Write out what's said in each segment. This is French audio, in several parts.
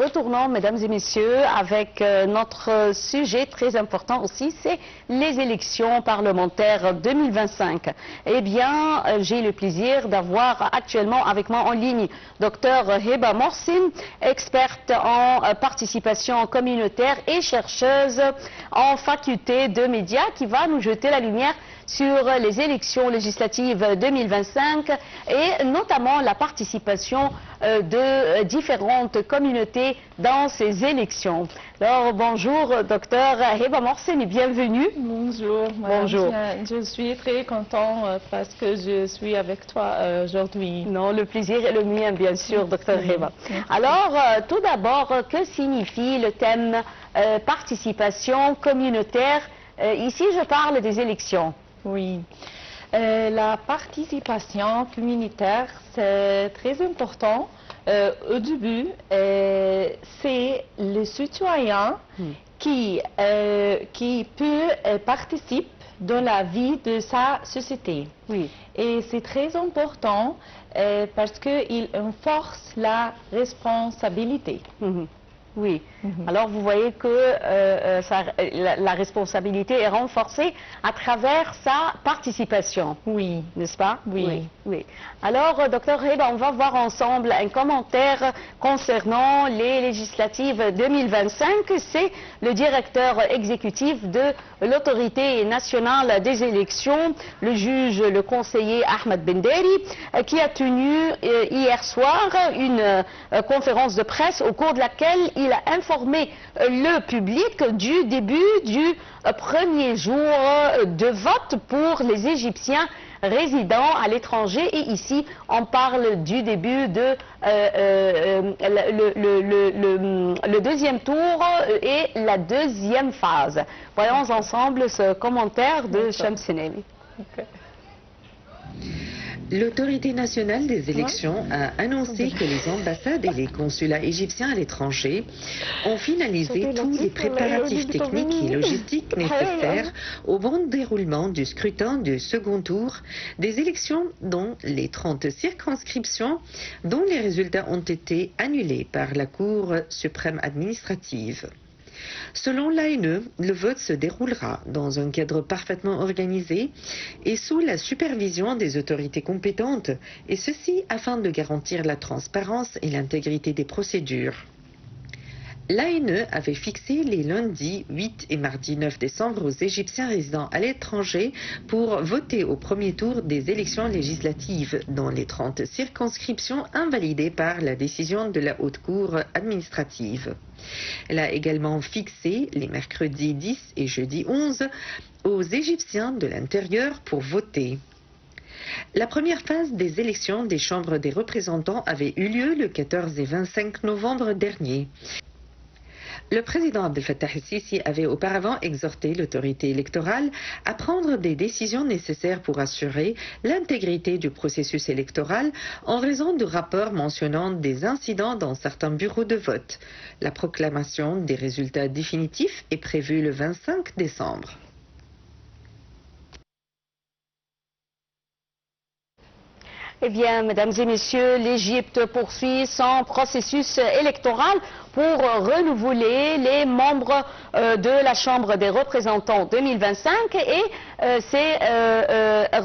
retournons, mesdames et messieurs, avec notre sujet très important aussi, c'est les élections parlementaires 2025. Eh bien, j'ai le plaisir d'avoir actuellement avec moi en ligne Dr Heba Mohsin, experte en participation communautaire et chercheuse en faculté de médias, qui va nous jeter la lumière sur les élections législatives 2025 et notamment la participation de différentes communautés dans ces élections. Alors bonjour docteur Heba Mohsin et bienvenue. Bonjour. Bonjour. Je suis très content parce que je suis avec toi aujourd'hui. Non, le plaisir est le mien bien sûr, docteur Heba. Alors tout d'abord, que signifie le thème participation communautaire? Ici je parle des élections. Oui. La participation communautaire, c'est très important. Au début, c'est le citoyen qui peut participer dans la vie de sa société. Oui. Et c'est très important parce qu'il renforce la responsabilité. Oui. Alors vous voyez que la responsabilité est renforcée à travers sa participation. Oui. N'est-ce pas? Oui. Oui. Alors, docteur Heba, on va voir ensemble un commentaire concernant les législatives 2025. C'est le directeur exécutif de l'autorité nationale des élections, le juge, le conseiller Ahmed Benderi, qui a tenu hier soir une conférence de presse au cours de laquelle il a informé le public du début du premier jour de vote pour les Égyptiens résidant à l'étranger. Et ici, on parle du début de le deuxième tour et la deuxième phase. Voyons ensemble ce commentaire de Shamsenevi. L'autorité nationale des élections a annoncé que les ambassades et les consulats égyptiens à l'étranger ont finalisé tous les préparatifs techniques et logistiques nécessaires au bon déroulement du scrutin du second tour des élections dans les 30 circonscriptions dont les résultats ont été annulés par la Cour suprême administrative. Selon l'ANE, le vote se déroulera dans un cadre parfaitement organisé et sous la supervision des autorités compétentes, et ceci afin de garantir la transparence et l'intégrité des procédures. L'ANE avait fixé les lundis 8 et mardi 9 décembre aux Égyptiens résidant à l'étranger pour voter au premier tour des élections législatives dans les 30 circonscriptions invalidées par la décision de la Haute Cour administrative. Elle a également fixé les mercredis 10 et jeudi 11 aux Égyptiens de l'intérieur pour voter. La première phase des élections des chambres des représentants avait eu lieu le 14 et 25 novembre dernier. Le président Abdel Fattah el-Sisi avait auparavant exhorté l'autorité électorale à prendre des décisions nécessaires pour assurer l'intégrité du processus électoral en raison de rapports mentionnant des incidents dans certains bureaux de vote. La proclamation des résultats définitifs est prévue le 25 décembre. Eh bien, mesdames et messieurs, l'Égypte poursuit son processus électoral pour renouveler les membres de la Chambre des représentants 2025 et ces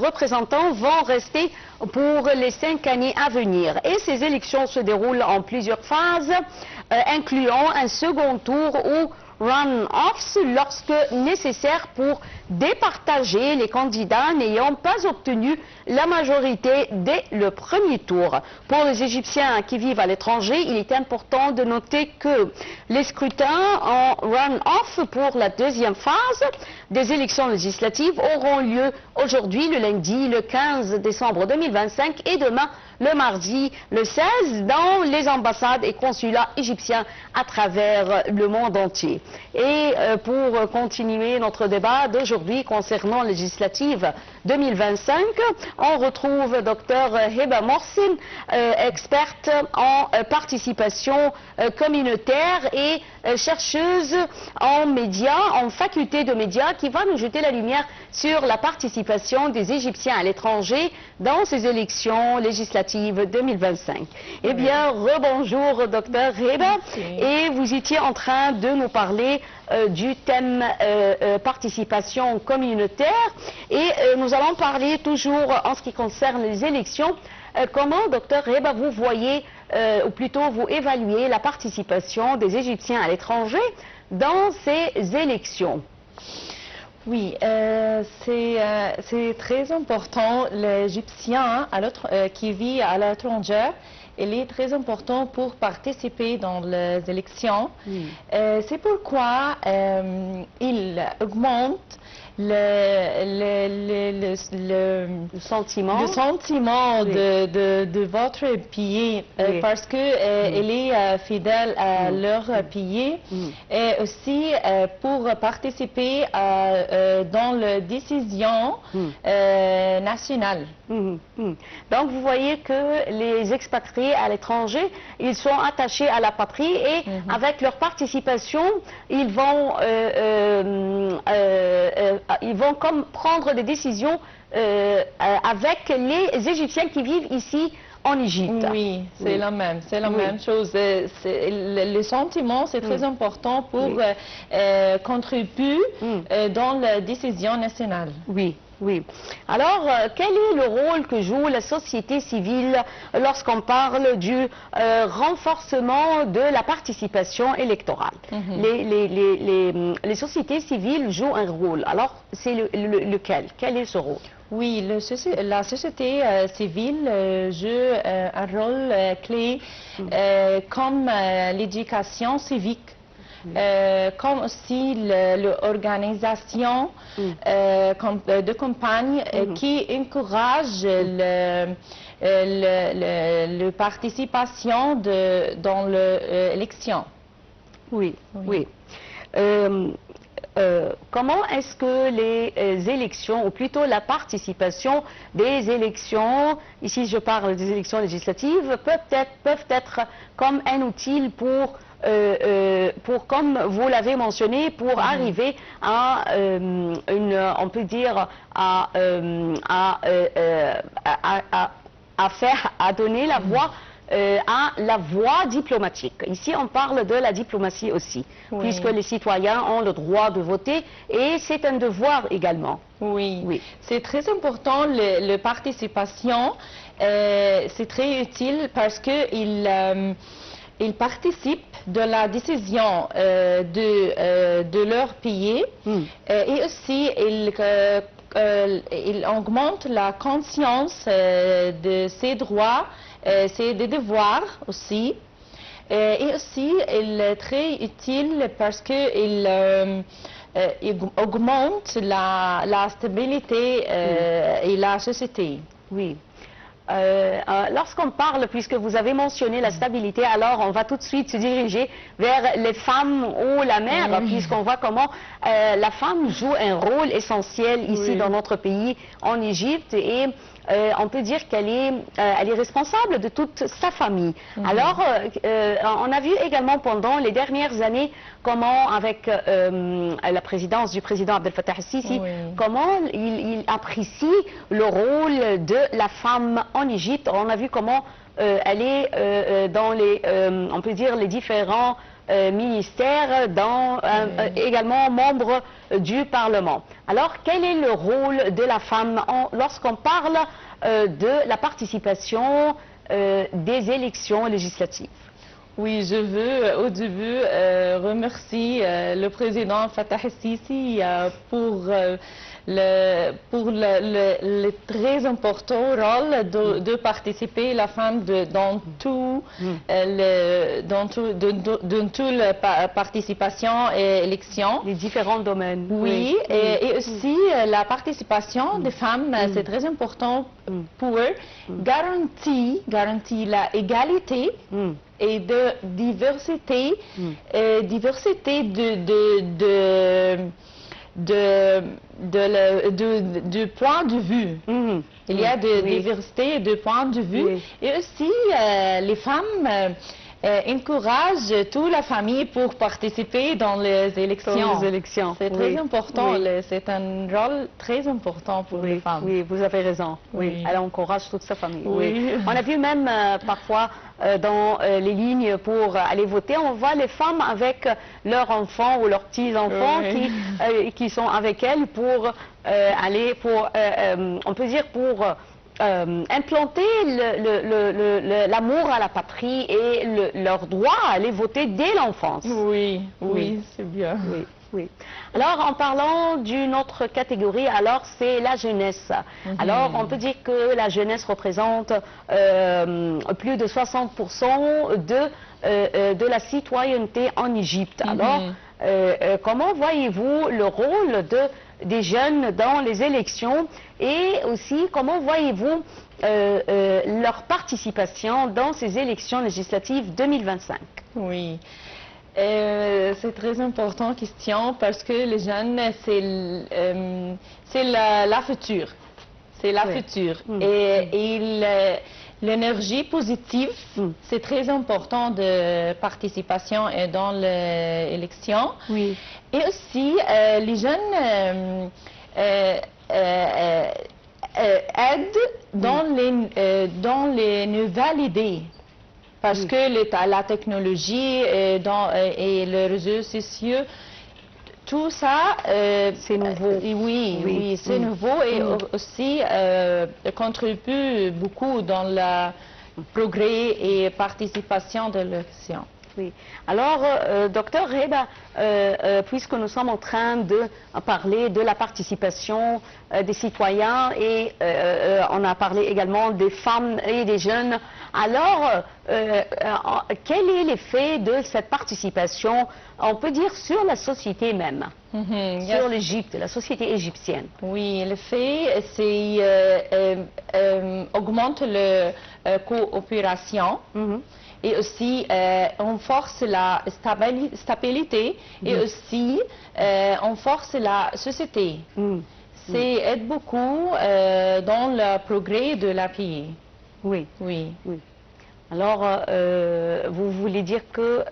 représentants vont rester pour les 5 années à venir. Et ces élections se déroulent en plusieurs phases, incluant un second tour ou run-offs lorsque nécessaire pour départager les candidats n'ayant pas obtenu la majorité dès le premier tour. Pour les Égyptiens qui vivent à l'étranger, il est important de noter que les scrutins en run-off pour la deuxième phase des élections législatives auront lieu aujourd'hui, le lundi, le 15 décembre 2025 et demain, le mardi, le 16, dans les ambassades et consulats égyptiens à travers le monde entier. Et pour continuer notre débat d'aujourd'hui concernant les législatives 2025, on retrouve Dr Heba Mohsin, experte en participation communautaire et chercheuse en médias, en faculté de médias, qui va nous jeter la lumière sur la participation des Égyptiens à l'étranger dans ces élections législatives législatives 2025. Eh bien, rebonjour, docteur Heba. Et vous étiez en train de nous parler du thème participation communautaire. Et nous allons parler toujours en ce qui concerne les élections. Comment, docteur Heba, vous voyez, ou plutôt vous évaluez la participation des Égyptiens à l'étranger dans ces élections? Oui, c'est très important. L'Égyptien qui vit à l'étranger, il est très important pour participer dans les élections. C'est pourquoi il augmente le sentiment de votre pays, parce que il est fidèle à leur pays, et aussi pour participer dans les décisions nationales. Donc vous voyez que les expatriés à l'étranger, ils sont attachés à la patrie, et avec leur participation, ils vont comme prendre des décisions avec les Égyptiens qui vivent ici en Égypte. Oui, c'est la même chose. Le sentiment, c'est très important pour contribuer dans la décision nationale. Oui. Alors, quel est le rôle que joue la société civile lorsqu'on parle du renforcement de la participation électorale? Les sociétés civiles jouent un rôle. Alors, c'est lequel? Quel est ce rôle? Oui, la société civile joue un rôle clé comme l'éducation civique. Comme aussi l'organisation de campagne qui encourage la participation dans l'élection. Oui. Comment est-ce que les élections, ou plutôt la participation des élections, ici je parle des élections législatives, peuvent être comme un outil pour comme vous l'avez mentionné, pour arriver à on peut dire, à donner la voix à la voie diplomatique. Ici, on parle de la diplomatie aussi, puisque les citoyens ont le droit de voter, et c'est un devoir également. Oui. C'est très important, la participation, c'est très utile parce que ils participent de la décision de leur pays, et aussi ils augmentent la conscience de ses droits, ses devoirs aussi. Et aussi, il est très utile parce qu'il augmente la stabilité et la société. Oui. Lorsqu'on parle, puisque vous avez mentionné la stabilité, alors on va tout de suite se diriger vers les femmes ou la mère, puisqu'on voit comment la femme joue un rôle essentiel ici dans notre pays, en Égypte, et on peut dire qu'elle est responsable de toute sa famille. Alors, on a vu également pendant les dernières années comment, avec la présidence du président Abdel Fattah el-Sisi, comment il apprécie le rôle de la femme en Égypte. On a vu comment elle est dans on peut dire, les différents ministères, également membre du Parlement. Alors, quel est le rôle de la femme lorsqu'on parle de la participation des élections législatives? Oui, je veux au début remercier le président Fattah el-Sisi pour le très important rôle de participer la femme dans toute la participation et élection. Les différents domaines. Oui, et aussi la participation des femmes, c'est très important pour eux. Garantit la égalité et de diversité, de point de vue. Il y a de diversité de point de vue. Et aussi, les femmes encourage toute la famille pour participer dans les élections. C'est très important, c'est un rôle très important pour les femmes. Oui, vous avez raison. Oui. Elle encourage toute sa famille. Oui. On a vu même parfois dans les lignes pour aller voter, on voit les femmes avec leurs enfants ou leurs petits-enfants qui sont avec elles pour aller, on peut dire pour implanter l'amour à la patrie et leur droit à aller voter dès l'enfance. Oui, c'est bien. Oui. Alors, en parlant d'une autre catégorie, alors c'est la jeunesse. Alors, on peut dire que la jeunesse représente plus de 60% de la citoyenneté en Égypte. Alors, comment voyez-vous le rôle des jeunes dans les élections et aussi comment voyez-vous leur participation dans ces élections législatives 2025? Oui. C'est très importante question parce que les jeunes, c'est la future. C'est la future. Et l'énergie positive, c'est très important de participation dans l'élection. Oui. Et aussi, les jeunes aident dans les nouvelles idées. Parce que la technologie et les réseaux sociaux, tout ça, c'est nouveau. Oui, c'est nouveau et aussi contribue beaucoup dans le progrès et participation de l'élection. Oui. Alors, docteur Reba, puisque nous sommes en train de parler de la participation des citoyens et on a parlé également des femmes et des jeunes, alors quel est l'effet de cette participation, on peut dire, sur la société même, sur l'Égypte, la société égyptienne? Oui, l'effet, c'est augmente la coopération. Et aussi, on force la stabilité et aussi, on force la société. C'est aide beaucoup dans le progrès de la pays. Oui. Alors, vous voulez dire que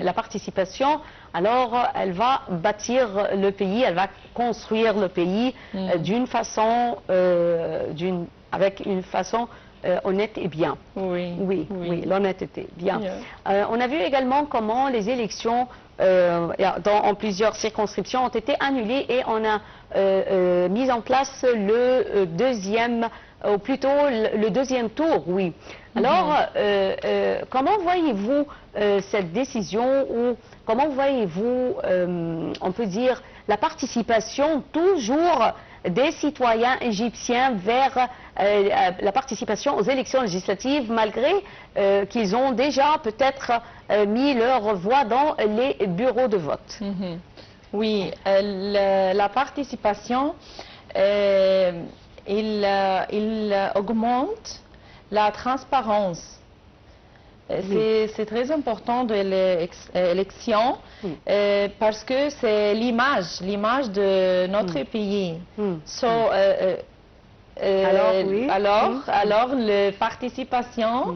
la participation, alors, elle va bâtir le pays, elle va construire le pays d'une façon, avec une façon honnête et bien. Oui, l'honnêteté, bien. On a vu également comment les élections en plusieurs circonscriptions ont été annulées et on a mis en place le deuxième, ou plutôt le deuxième tour, oui. Alors, comment voyez-vous cette décision ou comment voyez-vous, on peut dire, la participation toujours des citoyens égyptiens vers la participation aux élections législatives, malgré qu'ils ont déjà peut-être mis leur voix dans les bureaux de vote? Oui, la participation, il augmente la transparence. C'est très important de l'élection parce que c'est l'image de notre pays. Alors, la participation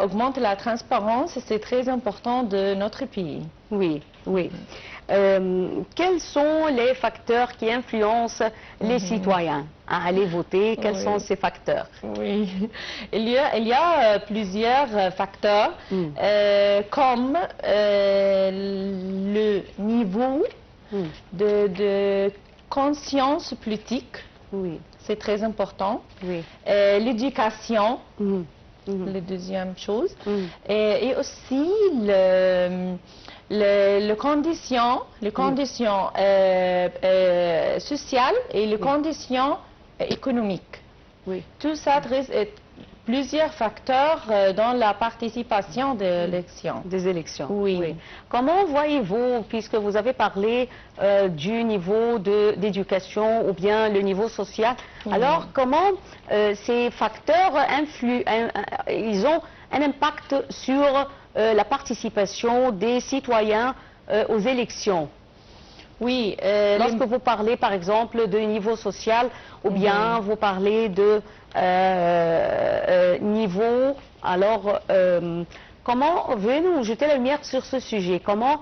augmente la transparence, c'est très important de notre pays. Oui. Quels sont les facteurs qui influencent les citoyens à aller voter? Quels sont ces facteurs? Oui, il y a plusieurs facteurs, comme le niveau de conscience politique. C'est très important. L'éducation, la deuxième chose. Et aussi les conditions sociales et les conditions économiques. Tout ça, plusieurs facteurs dans la participation des élections. Comment voyez-vous, puisque vous avez parlé du niveau d'éducation ou bien le niveau social, alors comment ces facteurs ils ont un impact sur la participation des citoyens aux élections? Lorsque vous parlez par exemple de niveau social ou bien vous parlez de niveau, alors comment venez-nous jeter la lumière sur ce sujet? Comment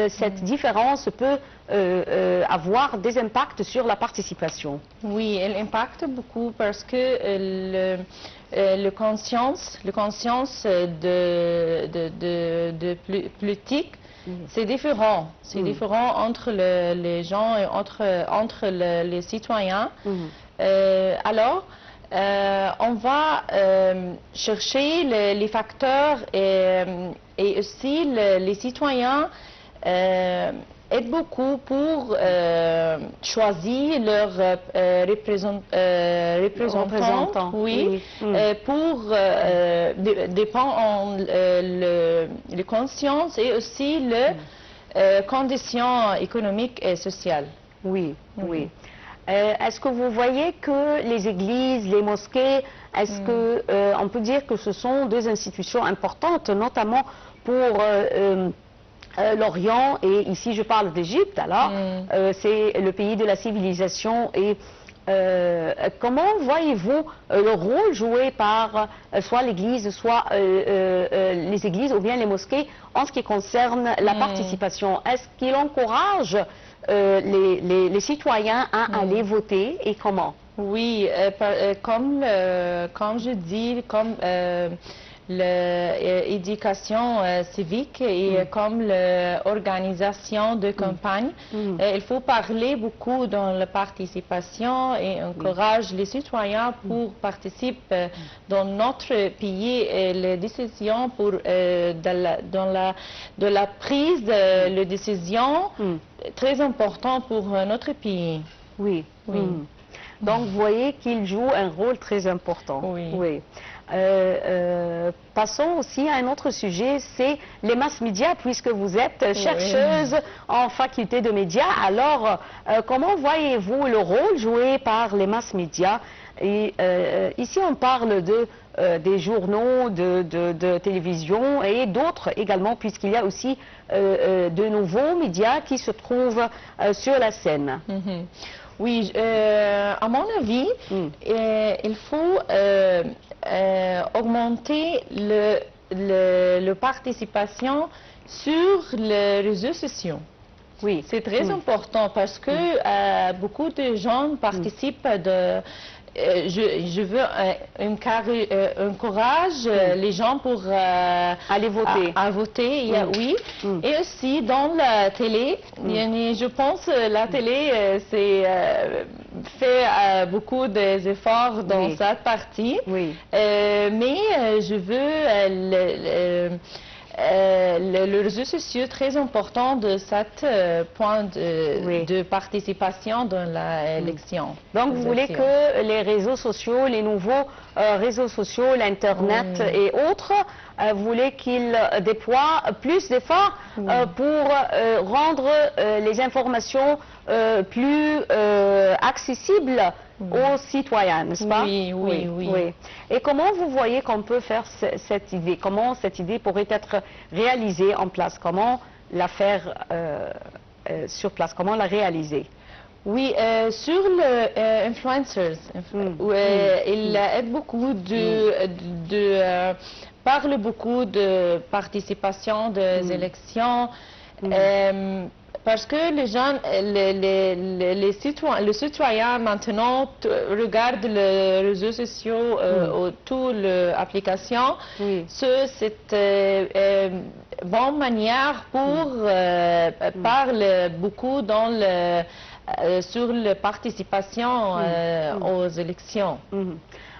cette différence peut avoir des impacts sur la participation? Oui, elle impacte beaucoup parce que le conscience de politique, c'est différent. C'est différent entre les gens et entre les citoyens. Alors, on va chercher les facteurs et aussi les citoyens aident beaucoup pour choisir leurs représentants, oui, pour dépendre les consciences et aussi les conditions économiques et sociales. Oui, oui. Est-ce que vous voyez que les églises, les mosquées, est-ce que on peut dire que ce sont deux institutions importantes, notamment pour l'Orient, et ici je parle d'Égypte, alors c'est le pays de la civilisation, et comment voyez-vous le rôle joué par soit l'Église, soit les églises ou bien les mosquées en ce qui concerne la participation? Est-ce qu'il encourage les citoyens à aller voter, et comment? Oui, comme je dis, comme l'éducation civique et comme l'organisation de campagne, il faut parler beaucoup dans la participation et encourager les citoyens pour participer dans notre pays et les décisions pour de la prise de décision très important pour notre pays. Oui. Donc vous voyez qu'il joue un rôle très important. Oui. Passons aussi à un autre sujet, c'est les mass médias, puisque vous êtes chercheuse en faculté de médias. Alors, comment voyez-vous le rôle joué par les mass médias? Et ici, on parle des journaux, de télévision et d'autres également, puisqu'il y a aussi de nouveaux médias qui se trouvent sur la scène. Oui, à mon avis, il faut augmenter la participation sur les réseaux sociaux. Oui. C'est très important parce que beaucoup de gens participent je veux encourager les gens pour aller voter. À voter, oui. Et aussi dans la télé, je pense que la télé fait beaucoup d'efforts dans cette partie. Mais je veux le réseau social très important de cet point de participation dans l'élection. Donc vous voulez que les réseaux sociaux, les nouveaux réseaux sociaux, l'Internet et autres, vous voulez qu'ils déploient plus d'efforts pour rendre les informations plus accessibles aux citoyens, n'est-ce pas? Oui. Et comment vous voyez qu'on peut faire cette idée? Comment cette idée pourrait être réalisée en place? Comment la faire sur place? Comment la réaliser? Oui, sur les influencers, il aide beaucoup parle beaucoup de participation des élections. Parce que les gens, les citoyens maintenant regardent les réseaux sociaux ou toutes les applications. C'est une bonne manière pour parler beaucoup sur la participation aux élections.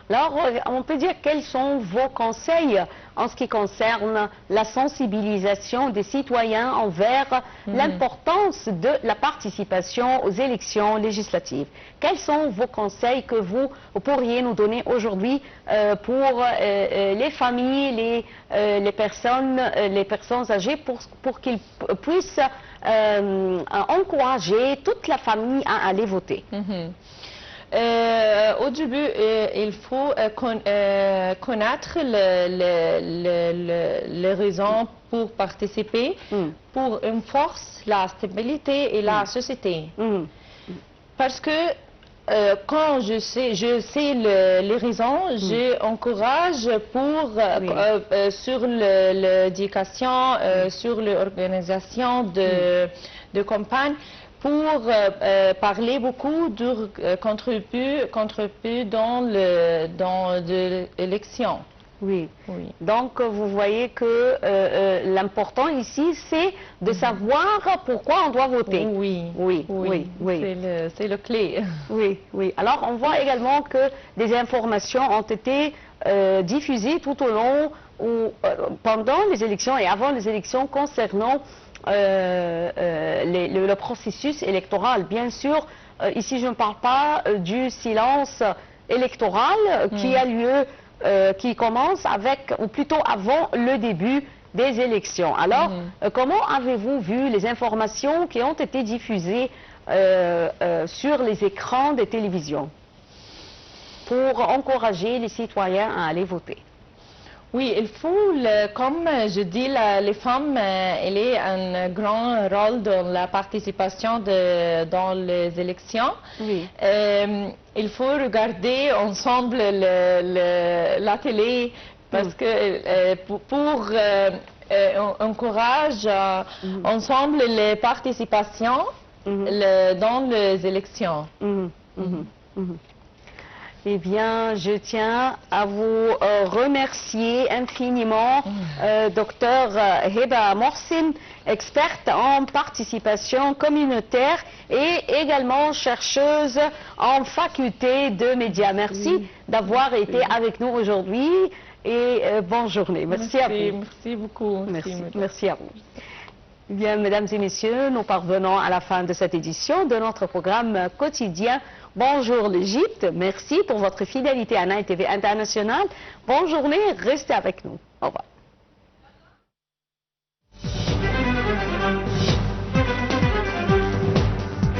Alors, on peut dire quels sont vos conseils en ce qui concerne la sensibilisation des citoyens envers l'importance de la participation aux élections législatives. Quels sont vos conseils que vous pourriez nous donner aujourd'hui pour les familles, les personnes âgées, pour qu'ils puissent encourager toute la famille à aller voter? Au début, il faut connaître les raisons pour participer, pour une force, la stabilité et la société. Parce que quand je sais les raisons, j'encourage sur l'éducation, sur l'organisation de campagne, pour parler beaucoup de contribuer dans l'élection. Oui. Donc, vous voyez que l'important ici, c'est de savoir pourquoi on doit voter. Oui. C'est le clé. Oui. Alors, on voit également que des informations ont été diffusées tout au long ou pendant les élections et avant les élections concernant le processus électoral. Bien sûr, ici, je ne parle pas du silence électoral qui a lieu qui commence avec, ou plutôt avant le début des élections. Alors, comment avez-vous vu les informations qui ont été diffusées sur les écrans des télévisions pour encourager les citoyens à aller voter? Oui, il faut, comme je dis, les femmes, elles ont un grand rôle dans la participation dans les élections. Oui. Il faut regarder ensemble la télé parce que pour encourager ensemble les participations dans les élections. Eh bien, je tiens à vous remercier infiniment, Dr Heba Mohsin, experte en participation communautaire et également chercheuse en faculté de médias. Merci d'avoir été avec nous aujourd'hui et bonne journée. Merci à vous. Merci beaucoup. Merci à vous. Bien, mesdames et messieurs, nous parvenons à la fin de cette édition de notre programme quotidien Bonjour l'Égypte. Merci pour votre fidélité à Nile TV International. Bonne journée, restez avec nous. Au revoir.